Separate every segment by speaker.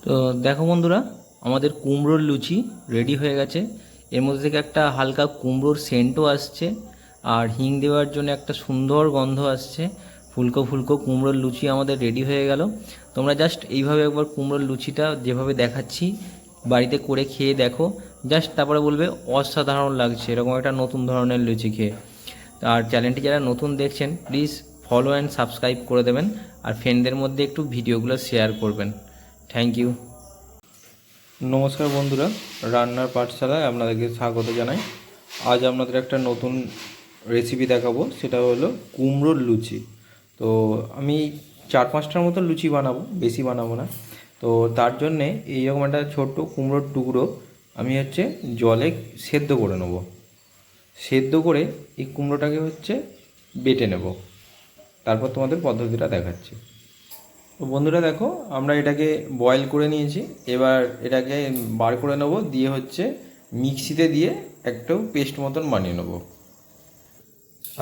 Speaker 1: তো দেখো বন্ধুরা, আমাদের কুমড়োর লুচি রেডি হয়ে গেছে। এর মধ্যে থেকে একটা হালকা কুমড়োর সেন্টও আসছে, আর হিং দেওয়ার জন্য একটা সুন্দর গন্ধ আসছে। ফুলকো ফুলকো কুমড়োর লুচি আমাদের রেডি হয়ে গেল। তোমরা জাস্ট এইভাবে একবার কুমড়োর লুচিটা যেভাবে দেখাচ্ছি বাড়িতে করে খেয়ে দেখো, জাস্ট তারপরে বলবে অসাধারণ লাগছে এরকম একটা নতুন ধরনের লুচি খেয়ে। আর চ্যানেলটি যারা নতুন দেখছেন প্লিজ ফলো অ্যান্ড সাবস্ক্রাইব করে দেবেন, আর ফ্রেন্ডদের মধ্যে একটু ভিডিওগুলো শেয়ার করবেন। Thank you. নমস্কার বন্ধুরা, রান্নার পাঠশালায় আপনাদেরকে স্বাগত জানাই। আজ আপনাদের একটা নতুন রেসিপি দেখাবো, সেটা হলো কুমড়োর লুচি। তো আমি 4-5টার মতো লুচি বানাবো, বেশি বানাবো না। তো তার জন্যে এইরকম একটা ছোট্ট কুমড়োর টুকরো আমি জলে সেদ্ধ করে নেব। সেদ্ধ করে এই কুমড়োটাকে বেটে নেব। তারপর তোমাদের পদ্ধতিটা দেখাচ্ছি। তো বন্ধুরা দেখো, আমরা এটাকে বয়েল করে নিয়েছি। এবার এটাকে বার করে নেব, দিয়ে মিক্সিতে দিয়ে একটু পেস্ট মতন বানিয়ে নেব।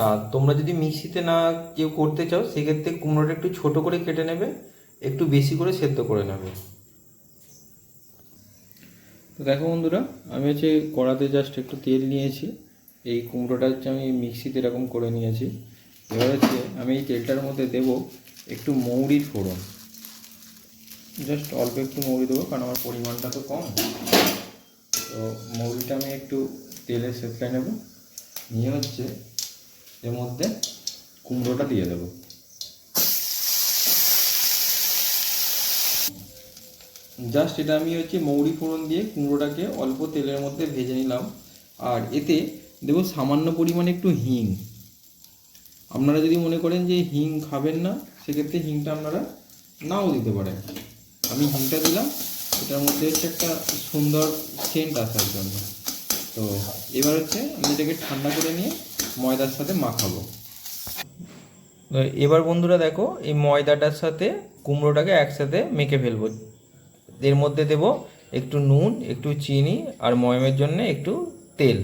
Speaker 1: আর তোমরা যদি মিক্সিতে না কেউ করতে চাও, সেক্ষেত্রে কুমড়োটা একটু ছোট করে কেটে নেবে, একটু বেশি করে সেদ্ধ করে নেবে। তো দেখো বন্ধুরা, আমি কড়াতে জাস্ট একটু তেল নিয়েছি। এই কুমড়োটা আমি মিক্সিতে এরকম করে নিয়েছি। এবার আমি এই তেলটার মধ্যে দেব একটু মৌরির ফোড়ন। জাস্ট অল্প একটু মৌরি দেবো, কারণ আমার পরিমাণটা তো কম। তো মৌরিটা আমি একটু তেলে সেঁতলে নেব, নিয়ে এর মধ্যে কুমড়োটা দিয়ে দেবো। জাস্ট এটা আমি মৌরি ফোড়ন দিয়ে কুমড়োটাকে অল্প তেলের মধ্যে ভেজে নিলাম। আর এতে দেবো সামান্য পরিমাণে একটু হিং। আপনারা যদি মনে করেন যে হিং খাবেন না, সেক্ষেত্রে হিংটা আপনারা নাও দিতে পারেন। আমি হিংটা দিলাম, এটার মধ্যে একটা সুন্দর সেন্ট আসার জন্য। তো এবার আমি এটাকে ঠান্ডা করে নিয়ে ময়দার সাথে মাখাবো। এবার বন্ধুরা দেখো, এই ময়দাটার সাথে কুমড়োটাকে একসাথে মেখে ফেলবো। এর মধ্যে দেব একটু নুন, একটু চিনি, আর ময়মের জন্য একটু তেল।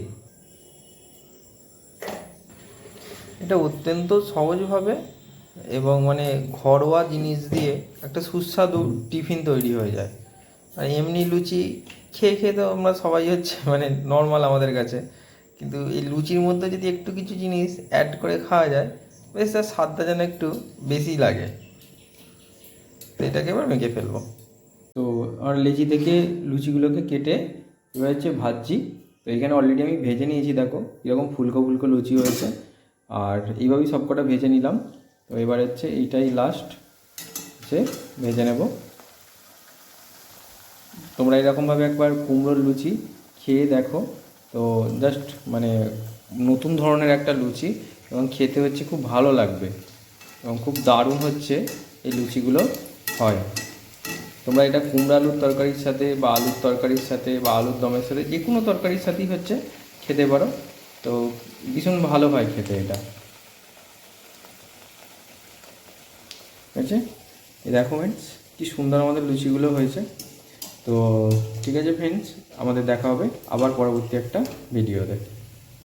Speaker 1: এটা অত্যন্ত সহজভাবে এবং ঘরোয়া জিনিস দিয়ে একটা সুস্বাদু টিফিন তৈরি হয়ে যায়। আর এমনি লুচি খেয়ে খেয়ে তো আমরা সবাই নর্মাল আমাদের কাছে, কিন্তু এই লুচির মধ্যে যদি একটু কিছু জিনিস অ্যাড করে খাওয়া যায়, বেশ তার স্বাদটা যেন একটু বেশি লাগে। তো এটাকে এবার মেখে ফেলবো। তো আর লেচি থেকে লুচিগুলোকে কেটে এবার ভাজছি। তো এখানে অলরেডি আমি ভেজে নিয়েছি, দেখো এরকম ফুলকো ফুলকো লুচি হয়েছে। আর এইভাবেই সবকটা ভেজে নিলাম। তো এবার এইটাই লাস্ট ভেজে নেব। তোমরা এরকমভাবে একবার কুমড়োর লুচি খেয়ে দেখো। তো জাস্ট নতুন ধরনের একটা লুচি, এবং খেতে খুব ভালো লাগবে, এবং খুব দারুণ এই লুচিগুলো হয়। তোমরা এটা কুমড়ো আলুর তরকারির সাথে বা আলুর তরকারির সাথে বা আলুর দমের সাথে যে কোনো তরকারির সাথেই খেতে পারো। তো ভীষণ ভালো হয় খেতে এটা। ঠিক আছে, এই দেখো ফ্রেন্ডস, কী সুন্দর আমাদের লুচিগুলো হয়েছে। তো ঠিক আছে ফ্রেন্ডস, আমাদের দেখা হবে আবার পরবর্তী একটা ভিডিওতে।